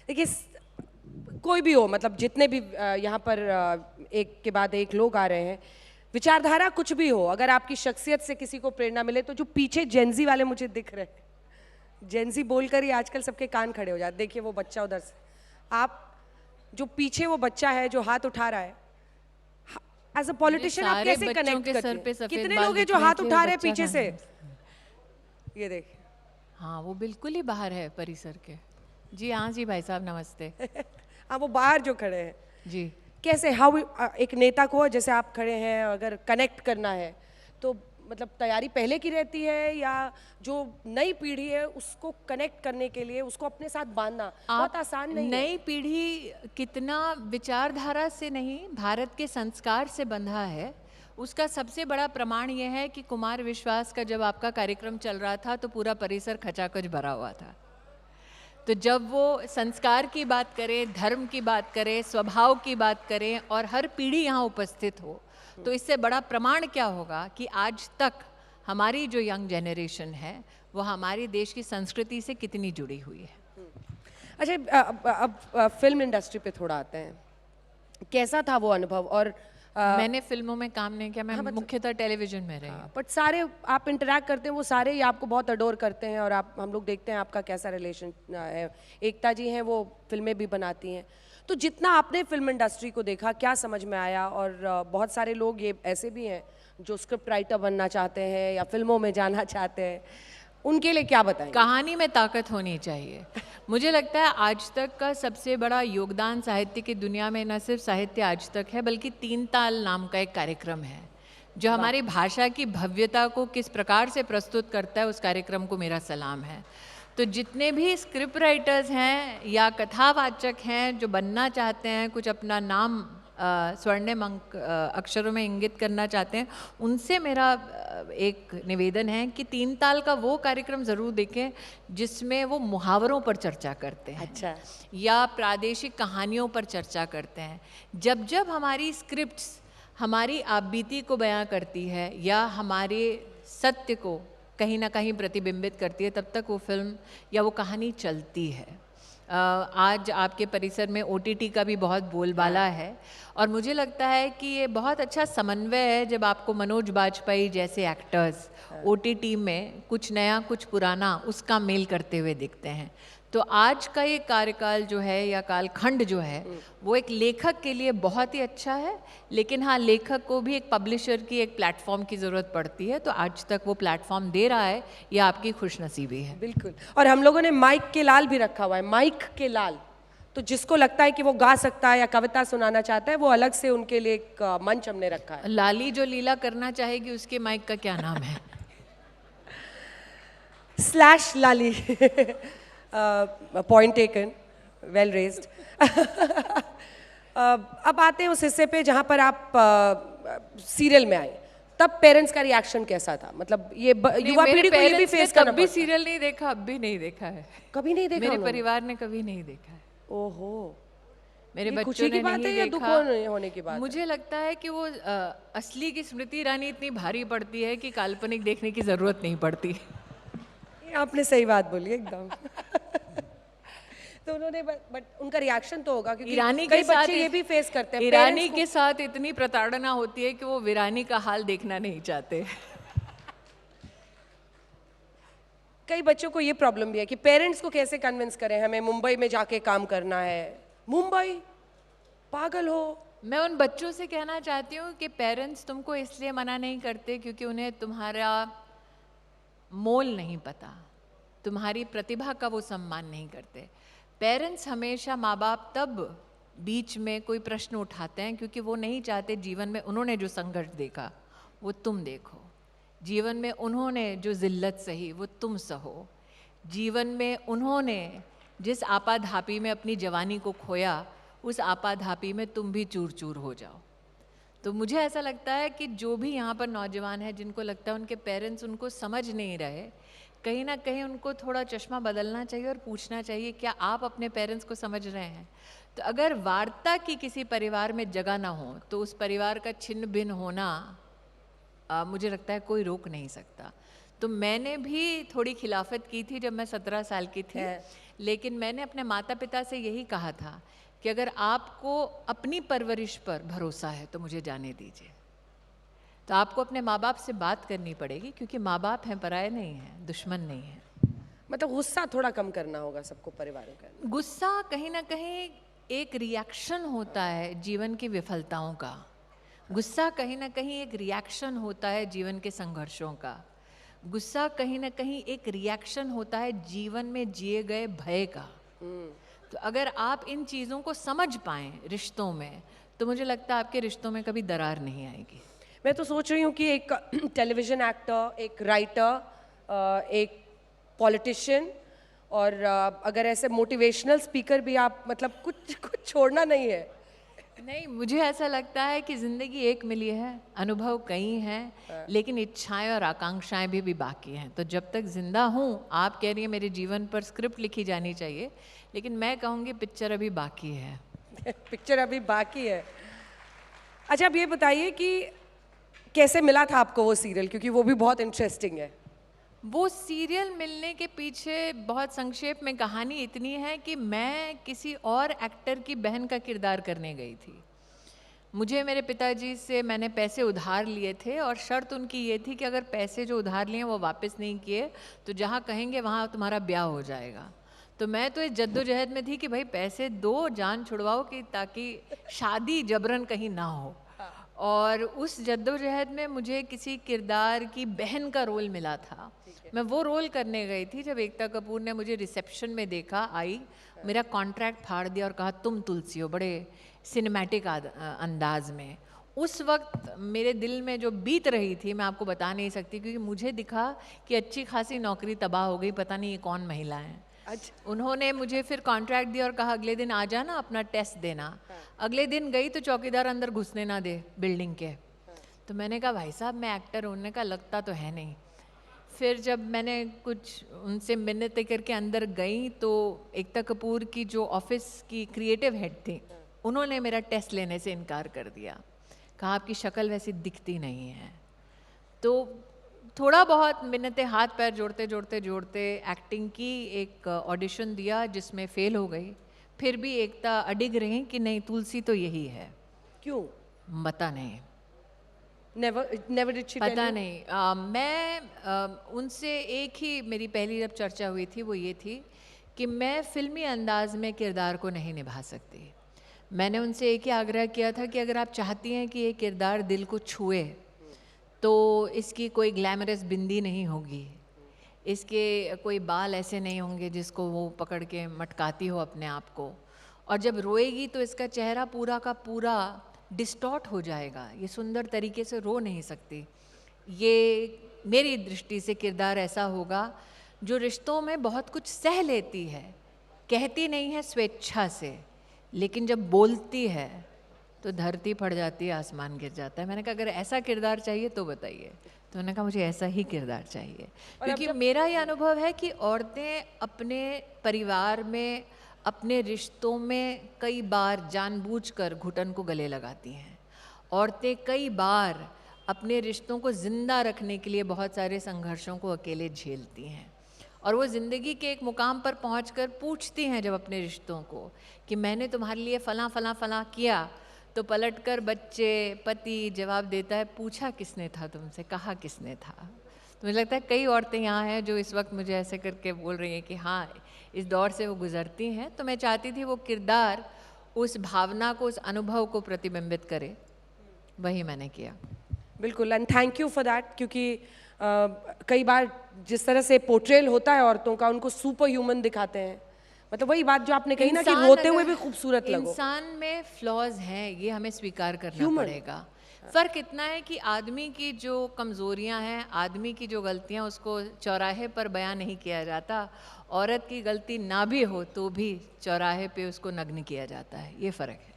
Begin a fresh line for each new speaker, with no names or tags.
देखिए कोई भी हो, मतलब जितने भी यहाँ पर एक के बाद एक लोग आ रहे हैं, विचारधारा कुछ भी हो, अगर आपकी शख्सियत से किसी को प्रेरणा मिले, तो जो पीछे जेंजी वाले मुझे दिख रहे हैं, जेंजी बोलकर ही आजकल सबके कान खड़े हो जाते। देखिए वो बच्चा उधर से, आप जो पीछे वो बच्चा है जो हाथ उठा रहा है, एज अ पॉलिटिशियन आप कैसे कनेक्ट करते हैं? कितने लोग हैं जो हाथ उठा रहे हैं पीछे से? ये देखिए।
हाँ, वो बिल्कुल ही बाहर है परिसर के। जी हाँ जी भाई साहब, नमस्ते।
हाँ, वो बाहर जो खड़े हैं
जी।
कैसे, हाउ एक नेता को जैसे आप खड़े हैं, अगर कनेक्ट करना है तो मतलब तैयारी पहले की रहती है, या जो नई पीढ़ी है उसको कनेक्ट करने के लिए उसको अपने साथ बांधना बहुत आसान नहीं है?
नई पीढ़ी कितना विचारधारा से नहीं, भारत के संस्कार से बंधा है, उसका सबसे बड़ा प्रमाण यह है कि कुमार विश्वास का जब आपका कार्यक्रम चल रहा था तो पूरा परिसर खचाखच भरा हुआ था। तो जब वो संस्कार की बात करें, धर्म की बात करें, स्वभाव की बात करें और हर पीढ़ी यहाँ उपस्थित हो, तो इससे बड़ा प्रमाण क्या होगा कि आज तक हमारी जो यंग जनरेशन है वो हमारे देश की संस्कृति से कितनी जुड़ी हुई है।
अच्छा, अब फिल्म इंडस्ट्री पे थोड़ा आते हैं, कैसा था वो अनुभव? और
मैंने फिल्मों में काम नहीं किया, मैं
हाँ,
मुख्यतः टेलीविजन में रही।
बट सारे आप इंटरैक्ट करते हैं, वो सारे ही आपको बहुत अडोर करते हैं, और आप, हम लोग देखते हैं आपका कैसा रिलेशन है। एकता जी हैं, वो फिल्में भी बनाती हैं, तो जितना आपने फिल्म इंडस्ट्री को देखा, क्या समझ में आया? और बहुत सारे लोग ये ऐसे भी हैं जो स्क्रिप्ट राइटर बनना चाहते हैं या फिल्मों में जाना चाहते हैं, उनके लिए क्या बताएं?
कहानी में ताकत होनी चाहिए। मुझे लगता है आज तक का सबसे बड़ा योगदान साहित्य की दुनिया में न सिर्फ साहित्य आज तक है, बल्कि 3 ताल नाम का एक कार्यक्रम है जो हमारी भाषा की भव्यता को किस प्रकार से प्रस्तुत करता है। उस कार्यक्रम को मेरा सलाम है। तो जितने भी स्क्रिप्ट राइटर्स हैं या कथावाचक हैं जो बनना चाहते हैं, कुछ अपना नाम स्वर्णिम अक्षरों में इंगित करना चाहते हैं, उनसे मेरा एक निवेदन है कि 3 ताल का वो कार्यक्रम ज़रूर देखें जिसमें वो मुहावरों पर चर्चा करते हैं।
अच्छा।
या प्रादेशिक कहानियों पर चर्चा करते हैं। जब जब हमारी स्क्रिप्ट्स हमारी आपबीती को बयां करती है या हमारे सत्य को कहीं ना कहीं प्रतिबिंबित करती है, तब तक वो फिल्म या वो कहानी चलती है। आज आपके परिसर में OTT का भी बहुत बोलबाला है, और मुझे लगता है कि ये बहुत अच्छा समन्वय है जब आपको मनोज बाजपेयी जैसे एक्टर्स OTT में कुछ नया कुछ पुराना उसका मेल करते हुए दिखते हैं। तो आज का ये कार्यकाल जो है या कालखंड जो है वो एक लेखक के लिए बहुत ही अच्छा है, लेकिन हाँ, लेखक को भी एक पब्लिशर की, एक प्लेटफॉर्म की ज़रूरत पड़ती है। तो आज तक वो प्लेटफॉर्म दे रहा है, यह आपकी खुशनसीबी है।
बिल्कुल। और हम लोगों ने माइक के लाल भी रखा हुआ है, माइक के लाल। तो जिसको लगता है कि वो गा सकता है या कविता सुनाना चाहता है, वो अलग से उनके लिए एक मंच हमने रखा है।
लाली जो लीला करना चाहेगी उसके माइक का क्या नाम है?
स्लैश लाली। Point taken, well raised. अब आते हैं उस हिस्से पे जहाँ पर आप सीरियल में आए, तब पेरेंट्स का रिएक्शन कैसा था? मतलब ये युवा पीढ़ी को ये भी फेस करना
कभी सीरियल नहीं देखा, अब भी नहीं देखा है।
कभी नहीं देखा?
मेरे परिवार ने कभी नहीं देखा है।
ओहो।
मेरे
ये
बच्चों
खुशी की
ने
बात
नहीं
है या दुख
देखा।
होने की बात?
मुझे लगता है कि वो असली की स्मृति ईरानी इतनी भारी पड़ती है कि काल्पनिक देखने की जरूरत नहीं पड़ती।
ये आपने सही बात बोली एकदम। तो उन्होंने, बट उनका रिएक्शन तो होगा, क्योंकि
ईरानी
कई
के साथ
बच्चे ये भी फेस करते हैं।
ईरानी के साथ इतनी प्रताड़ना होती है कि वो वीरानी का हाल देखना नहीं चाहते।
कई बच्चों को ये प्रॉब्लम भी है कि पेरेंट्स को कैसे कन्विंस करें, हमें मुंबई में जाके काम करना है। मुंबई, पागल हो।
मैं उन बच्चों से कहना चाहती हूँ कि पेरेंट्स तुमको इसलिए मना नहीं करते क्योंकि उन्हें तुम्हारा मोल नहीं पता, तुम्हारी प्रतिभा का वो सम्मान नहीं करते। पेरेंट्स हमेशा माँ बाप तब बीच में कोई प्रश्न उठाते हैं क्योंकि वो नहीं चाहते जीवन में उन्होंने जो संघर्ष देखा वो तुम देखो, जीवन में उन्होंने जो जिल्लत सही वो तुम सहो, जीवन में उन्होंने जिस आपाधापी में अपनी जवानी को खोया उस आपाधापी में तुम भी चूर चूर हो जाओ। तो मुझे ऐसा लगता है कि जो भी यहाँ पर नौजवान है जिनको लगता है उनके पेरेंट्स उनको समझ नहीं रहे, कहीं ना कहीं उनको थोड़ा चश्मा बदलना चाहिए और पूछना चाहिए क्या आप अपने पेरेंट्स को समझ रहे हैं। तो अगर वार्ता की किसी परिवार में जगह ना हो तो उस परिवार का छिन्न भिन्न होना मुझे लगता है कोई रोक नहीं सकता। तो मैंने भी थोड़ी खिलाफत की थी जब मैं 17 साल की थी, लेकिन मैंने अपने माता पिता से यही कहा था कि अगर आपको अपनी परवरिश पर भरोसा है तो मुझे जाने दीजिए। तो आपको अपने माँ बाप से बात करनी पड़ेगी, क्योंकि माँ बाप हैं, पराये नहीं हैं, दुश्मन नहीं हैं।
मतलब गुस्सा थोड़ा कम करना होगा सबको परिवारों का।
गुस्सा कहीं ना कहीं एक रिएक्शन होता है जीवन की विफलताओं का। गुस्सा कहीं ना कहीं एक रिएक्शन होता है जीवन के संघर्षों का। गुस्सा कहीं ना कहीं एक रिएक्शन होता है जीवन में जिए गए भय का। तो अगर आप इन चीज़ों को समझ पाएं रिश्तों में, तो मुझे लगता है आपके रिश्तों में कभी दरार नहीं आएगी।
मैं तो सोच रही हूँ कि एक टेलीविजन एक्टर, एक राइटर, एक पॉलिटिशियन और अगर ऐसे मोटिवेशनल स्पीकर भी आप, मतलब कुछ छोड़ना नहीं है।
नहीं, मुझे ऐसा लगता है कि ज़िंदगी एक मिली है, अनुभव कई हैं, लेकिन इच्छाएं और आकांक्षाएं भी बाकी हैं। तो जब तक जिंदा हूँ, आप कह रही हैं मेरे जीवन पर स्क्रिप्ट लिखी जानी चाहिए, लेकिन मैं कहूँगी पिक्चर अभी बाकी है।
पिक्चर अभी बाकी है। अच्छा, अब ये बताइए कि कैसे मिला था आपको वो सीरियल, क्योंकि वो भी बहुत इंटरेस्टिंग है।
वो सीरियल मिलने के पीछे बहुत संक्षेप में कहानी इतनी है कि मैं किसी और एक्टर की बहन का किरदार करने गई थी। मुझे मेरे पिताजी से मैंने पैसे उधार लिए थे और शर्त उनकी ये थी कि अगर पैसे जो उधार लिए वो वापस नहीं किए तो जहाँ कहेंगे वहाँ तुम्हारा ब्याह हो जाएगा। तो मैं तो इस जद्दोजहद में थी कि भाई पैसे दो, जान छुड़वाओ, कि ताकि शादी जबरन कहीं ना हो। और उस जद्दोजहद में मुझे किसी किरदार की बहन का रोल मिला था। मैं वो रोल करने गई थी। जब एकता कपूर ने मुझे रिसेप्शन में देखा, आई, मेरा कॉन्ट्रैक्ट फाड़ दिया और कहा तुम तुलसी हो, बड़े सिनेमैटिक अंदाज में। उस वक्त मेरे दिल में जो बीत रही थी मैं आपको बता नहीं सकती, क्योंकि मुझे दिखा कि अच्छी खासी नौकरी तबाह हो गई, पता नहीं ये कौन महिला है।
अच्छा।
उन्होंने मुझे फिर कॉन्ट्रैक्ट दिया और कहा अगले दिन आ जाना, अपना टेस्ट देना। अगले दिन गई तो चौकीदार अंदर घुसने ना दे बिल्डिंग के। तो मैंने कहा भाई साहब मैं एक्टर हूँ। उन्होंने कहा लगता तो है नहीं। फिर जब मैंने कुछ उनसे मिन्नतें करके अंदर गई तो एकता कपूर की जो ऑफिस की क्रिएटिव हेड थी, उन्होंने मेरा टेस्ट लेने से इनकार कर दिया। कहा आपकी शक्ल वैसी दिखती नहीं है। तो थोड़ा बहुत मिन्नतें हाथ पैर जोड़ते एक्टिंग की एक ऑडिशन दिया जिसमें फेल हो गई। फिर भी एकता अडिग रही कि नहीं तुलसी तो यही है।
क्यों?
पता नहीं,
नेवर डिड शी
पता नहीं। मैं उनसे एक ही मेरी पहली जब चर्चा हुई थी वो ये थी कि मैं फिल्मी अंदाज में किरदार को नहीं निभा सकती। मैंने उनसे एक ही आग्रह किया था कि अगर आप चाहती हैं कि ये किरदार दिल को छुए तो इसकी कोई ग्लैमरस बिंदी नहीं होगी, इसके कोई बाल ऐसे नहीं होंगे जिसको वो पकड़ के मटकाती हो अपने आप को, और जब रोएगी तो इसका चेहरा पूरा का पूरा डिस्टॉर्ट हो जाएगा, ये सुंदर तरीके से रो नहीं सकती। ये मेरी दृष्टि से किरदार ऐसा होगा जो रिश्तों में बहुत कुछ सह लेती है, कहती नहीं है स्वेच्छा से, लेकिन जब बोलती है तो धरती फट जाती है, आसमान गिर जाता है। मैंने कहा अगर ऐसा किरदार चाहिए तो बताइए। तो उन्होंने कहा मुझे ऐसा ही किरदार चाहिए, क्योंकि मेरा ये अनुभव है कि औरतें अपने परिवार में, अपने रिश्तों में कई बार जानबूझकर घुटन को गले लगाती हैं। औरतें कई बार अपने रिश्तों को ज़िंदा रखने के लिए बहुत सारे संघर्षों को अकेले झेलती हैं, और वो ज़िंदगी के एक मुकाम पर पहुंचकर पूछती हैं जब अपने रिश्तों को कि मैंने तुम्हारे लिए फ़लाँ फ़लाँ फ़लाँ किया, तो पलटकर बच्चे, पति जवाब देता है पूछा किसने था तुमसे, कहा किसने था। तो मुझे लगता है कई औरतें यहाँ हैं जो इस वक्त मुझे ऐसे करके बोल रही हैं कि हाँ इस दौर से वो गुजरती हैं। तो मैं चाहती थी वो किरदार उस भावना को, उस अनुभव को प्रतिबिंबित करे, वही मैंने किया।
बिल्कुल, and thank you for that, क्योंकि कई बार जिस तरह से पोर्ट्रेल होता है औरतों का, उनको सुपर ह्यूमन दिखाते हैं। मतलब वही बात जो आपने कही ना कि रोते हुए भी खूबसूरत लगो।
इंसान में फ्लॉज हैं, ये हमें स्वीकार करना पड़ेगा। फ़र्क इतना है कि आदमी की जो कमज़ोरियां हैं, आदमी की जो गलतियां, उसको चौराहे पर बयान नहीं किया जाता। औरत की गलती ना भी हो तो भी चौराहे पे उसको नग्न किया जाता है। ये फ़र्क है।